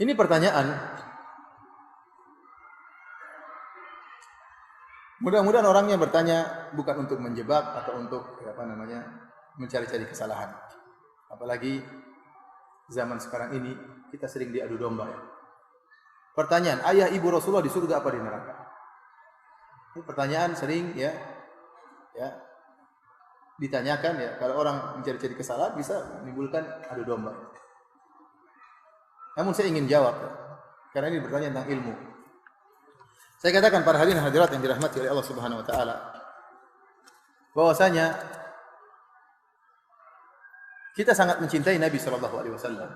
Ini pertanyaan. Mudah-mudahan orangnya bertanya bukan untuk menjebak atau untuk mencari-cari kesalahan. Apalagi zaman sekarang ini kita sering diadu domba ya. Pertanyaan, ayah ibu Rasulullah di surga apa di neraka? Ini pertanyaan sering ya ditanyakan ya. Kalau orang mencari-cari kesalahan bisa menimbulkan adu domba. Namun saya ingin jawab ya, karena ini bertanya tentang ilmu. Saya katakan para hadirin hadirat yang dirahmati oleh Allah Subhanahu wa taala, bahwasanya kita sangat mencintai Nabi sallallahu alaihi wasallam.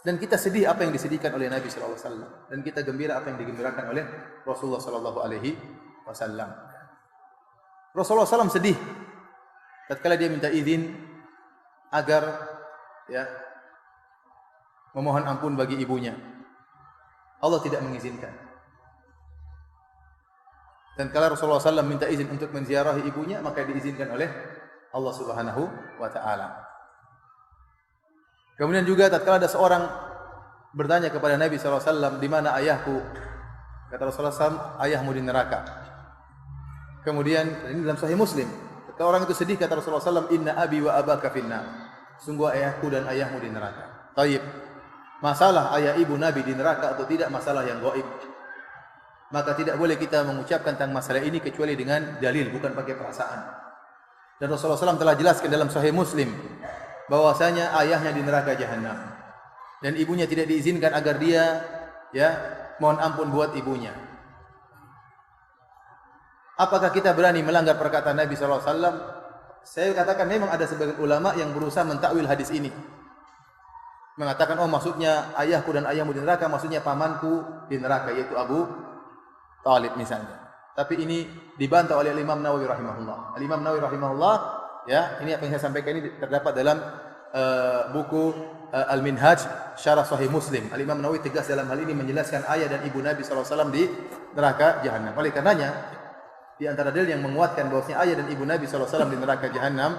Dan kita sedih apa yang disedihkan oleh Nabi sallallahu alaihi wasallam, dan kita gembira apa yang digembirakan oleh Rasulullah sallallahu alaihi wasallam. Rasulullah SAW sedih tatkala dia minta izin agar memohon ampun bagi ibunya. Allah tidak mengizinkan. Dan kalau Rasulullah SAW minta izin untuk menziarahi ibunya, maka diizinkan oleh Allah Subhanahu wa taala. Kemudian juga tatkala ada seorang bertanya kepada Nabi SAW, di mana ayahku? Kata Rasulullah SAW, ayahmu di neraka. Kemudian ini dalam Sahih Muslim. Tatkala orang itu sedih, kata Rasulullah SAW, inna abi wa abaka finnar. Sungguh ayahku dan ayahmu di neraka. Taib. Masalah ayah ibu Nabi di neraka atau tidak masalah yang gaib. Maka tidak boleh kita mengucapkan tentang masalah ini kecuali dengan dalil, bukan pakai perasaan. Dan Rasulullah SAW telah jelaskan dalam Sahih Muslim bahwasanya ayahnya di neraka jahanam dan ibunya tidak diizinkan agar dia mohon ampun buat ibunya. Apakah kita berani melanggar perkataan Nabi SAW? Saya katakan memang ada sebagian ulama yang berusaha mentakwil hadis ini, mengatakan maksudnya ayahku dan ayahmu di neraka, maksudnya pamanku di neraka, yaitu Abu Talib misalnya. Tapi ini dibantah oleh Imam Nawawi rahimahullah. Imam Nawawi rahimahullah, ini apa yang saya sampaikan ini terdapat dalam buku Al-Minhaj Syarah Sahih Muslim. Imam Nawawi tegas dalam hal ini menjelaskan ayah dan ibu Nabi SAW di neraka jahanam. Oleh karenanya, di antara dalil yang menguatkan bahwasanya ayah dan ibu Nabi SAW di neraka jahanam,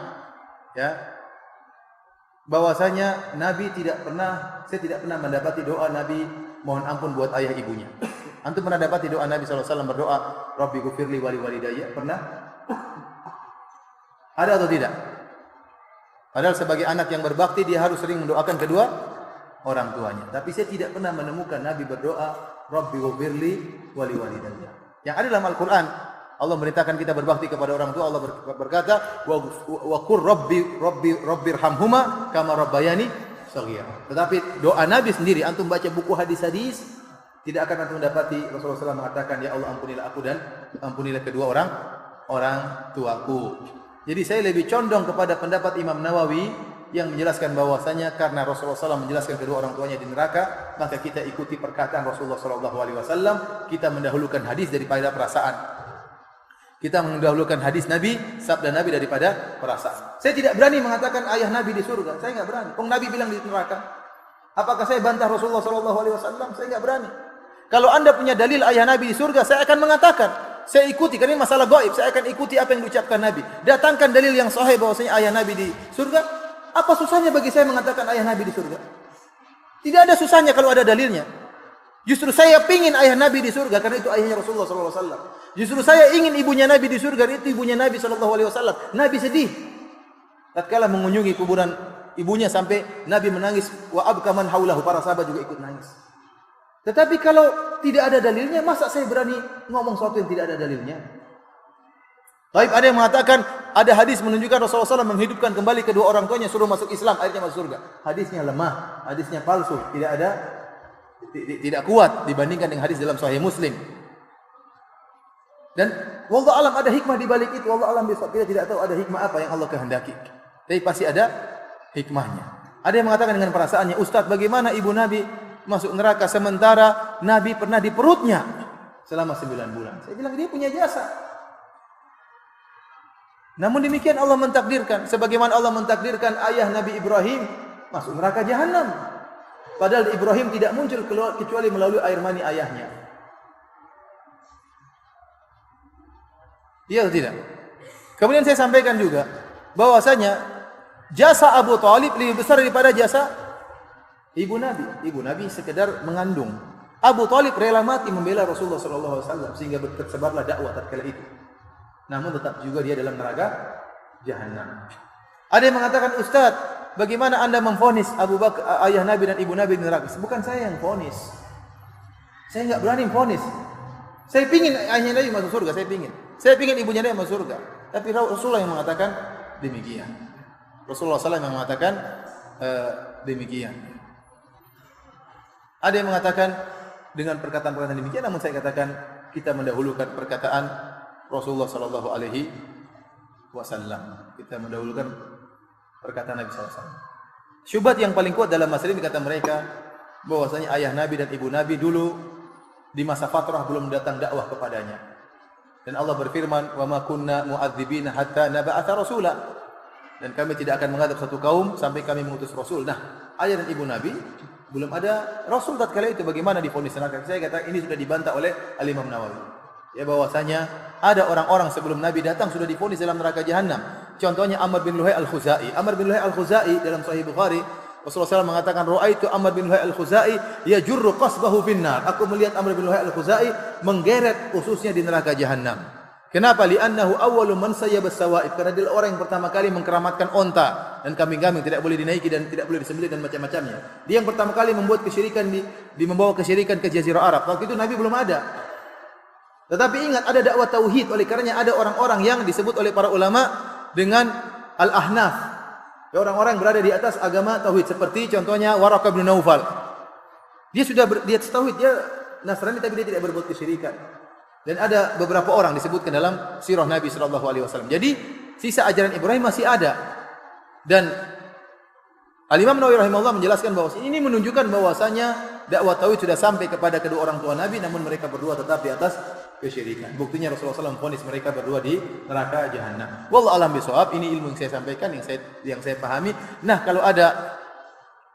bahwasanya saya tidak pernah mendapati doa Nabi mohon ampun buat ayah ibunya. Antum pernah dapati doa Nabi SAW berdoa, Rabbi gufirli wali walidayya? Pernah? Ada atau tidak? Padahal sebagai anak yang berbakti, dia harus sering mendoakan kedua orang tuanya. Tapi saya tidak pernah menemukan Nabi berdoa, Rabbi gufirli wali walidayya. Yang ada dalam Al-Quran, Allah merintahkan kita berbakti kepada orang tua. Allah berkata, wa qur rabbirhamhuma kama rabbayani shaghira. Tetapi doa Nabi sendiri, antum baca buku hadis-hadis, tidak akan antum mendapati Rasulullah SAW mengatakan, ya Allah ampunilah aku dan ampunilah kedua orang tuaku. Jadi saya lebih condong kepada pendapat Imam Nawawi yang menjelaskan bahwasanya karena Rasulullah SAW menjelaskan kedua orang tuanya di neraka, maka kita ikuti perkataan Rasulullah SAW. Kita mendahulukan hadis daripada perasaan. Kita mendahulukan hadis Nabi, sabda Nabi daripada perasaan. Saya tidak berani mengatakan ayah Nabi di surga. Saya enggak berani. Nabi bilang di neraka. Apakah saya bantah Rasulullah SAW? Saya enggak berani. Kalau anda punya dalil ayah Nabi di surga, saya akan mengatakan, saya ikuti, karena ini masalah gaib, saya akan ikuti apa yang diucapkan Nabi. Datangkan dalil yang sahih bahwasanya ayah Nabi di surga. Apa susahnya bagi saya mengatakan ayah Nabi di surga? Tidak ada susahnya kalau ada dalilnya. Justru saya pingin ayah Nabi di surga karena itu ayahnya Rasulullah SAW. Justru saya ingin ibunya Nabi di surga, itu ibunya Nabi SAW. Nabi sedih tatkala mengunjungi kuburan ibunya sampai Nabi menangis, wa abkaman haulahu, para sahabat juga ikut nangis. Tetapi kalau tidak ada dalilnya, masa saya berani ngomong sesuatu yang tidak ada dalilnya? Baik, ada yang mengatakan ada hadis menunjukkan Rasulullah SAW menghidupkan kembali kedua orang tuanya, suruh masuk Islam, akhirnya masuk surga. Hadisnya lemah, hadisnya palsu, tidak kuat dibandingkan dengan hadis dalam Sahih Muslim. Dan wallahu alam ada hikmah di balik itu, wallahu alam bisawab. Kita tidak tahu ada hikmah apa yang Allah kehendaki. Tapi pasti ada hikmahnya. Ada yang mengatakan dengan perasaannya, Ustaz, bagaimana ibu Nabi masuk neraka sementara Nabi pernah di perutnya selama 9 bulan? Saya bilang dia punya jasa. Namun demikian Allah mentakdirkan, sebagaimana Allah mentakdirkan ayah Nabi Ibrahim masuk neraka jahanam. Padahal Ibrahim tidak muncul kecuali melalui air mani ayahnya. Iya atau tidak? Kemudian saya sampaikan juga bahwasanya jasa Abu Talib lebih besar daripada jasa Ibu Nabi sekedar mengandung. Abu Thalib rela mati membela Rasulullah sallallahu alaihi wasallam sehingga tersebarlah dakwah tatkala itu. Namun tetap juga dia dalam neraka jahanam. Ada yang mengatakan, "Ustaz, bagaimana Anda memvonis Abu Bakar, ayah Nabi dan ibu Nabi di neraka?" Bukan saya yang vonis. Saya enggak berani vonis. Saya pingin ayahnya Nabi masuk surga, saya pingin. Saya pingin ibunya Nabi masuk surga. Tapi Rasulullah yang mengatakan demikian. Rasulullah SAW yang mengatakan demikian. Ada yang mengatakan dengan perkataan-perkataan demikian, namun saya katakan kita mendahulukan perkataan Rasulullah sallallahu alaihi wasallam. Kita mendahulukan perkataan Nabi sallallahu alaihi wasallam. Syubhat yang paling kuat dalam masalah ini kata mereka bahwasanya ayah Nabi dan ibu Nabi dulu di masa fatrah belum datang dakwah kepadanya. Dan Allah berfirman, "Wa ma kunna mu'adzibina hatta nab'atha rasula." Dan kami tidak akan mengadab satu kaum sampai kami mengutus rasul. Nah, ayah dan ibu Nabi belum ada rasul tatkala itu, bagaimana divonis neraka? Saya kata ini sudah dibantah oleh Al-Imam Nawawi. Ya bahwasanya ada orang-orang sebelum Nabi datang sudah divonis dalam neraka jahanam. Contohnya Amr bin Luhai Al-Khuzai. Amr bin Luhai Al-Khuzai dalam Sahih Bukhari, Rasulullah SAW mengatakan, "Ra'aitu Amr bin Luhai Al-Khuzai yajurru qasbahu finnar." Aku melihat Amr bin Luhai Al-Khuzai menggeret ususnya di neraka jahanam. Kenapa? Li'annahu awwalu man sayyaba as-sawa'ib. Karena dia orang yang pertama kali mengkeramatkan onta dan kambing-kambing tidak boleh dinaiki dan tidak boleh disembelih dan macam-macamnya. Dia yang pertama kali membuat kesyirikan membawa kesyirikan ke Jazirah Arab. Waktu itu Nabi belum ada. Tetapi ingat, ada dakwah tauhid, oleh karenanya ada orang-orang yang disebut oleh para ulama dengan al-ahnaf. Ya, orang-orang berada di atas agama tauhid, seperti contohnya Waraqah bin Naufal. Dia sudah dia tauhid, dia Nasrani tapi dia tidak berbuat kesyirikan. Dan ada beberapa orang disebutkan dalam sirah Nabi sallallahu alaihi wasallam. Jadi sisa ajaran Ibrahim masih ada. Dan Al-Imam Nawawi rahimahullah menjelaskan bahwa ini menunjukkan bahwasanya dakwah tauhid sudah sampai kepada kedua orang tua Nabi, namun mereka berdua tetap di atas kesyirikan. Buktinya Rasulullah SAW vonis mereka berdua di neraka jahanam. Wallahu a'lam bishawab. Ini ilmu yang saya sampaikan, yang saya pahami. Nah, kalau ada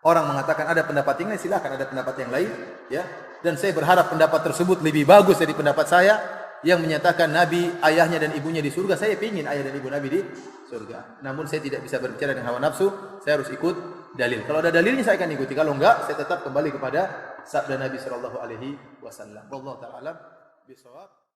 orang mengatakan ada pendapat yang lain, silakan ada pendapat yang lain, ya. Dan saya berharap pendapat tersebut lebih bagus dari pendapat saya yang menyatakan Nabi, ayahnya dan ibunya di surga. Saya ingin ayah dan ibu Nabi di surga. Namun saya tidak bisa berbicara dengan hawa nafsu, saya harus ikut dalil. Kalau ada dalilnya saya akan ikuti. Kalau enggak, saya tetap kembali kepada sabda Nabi sallallahu alaihi wasallam. Wallahu ta'ala alam bishawab.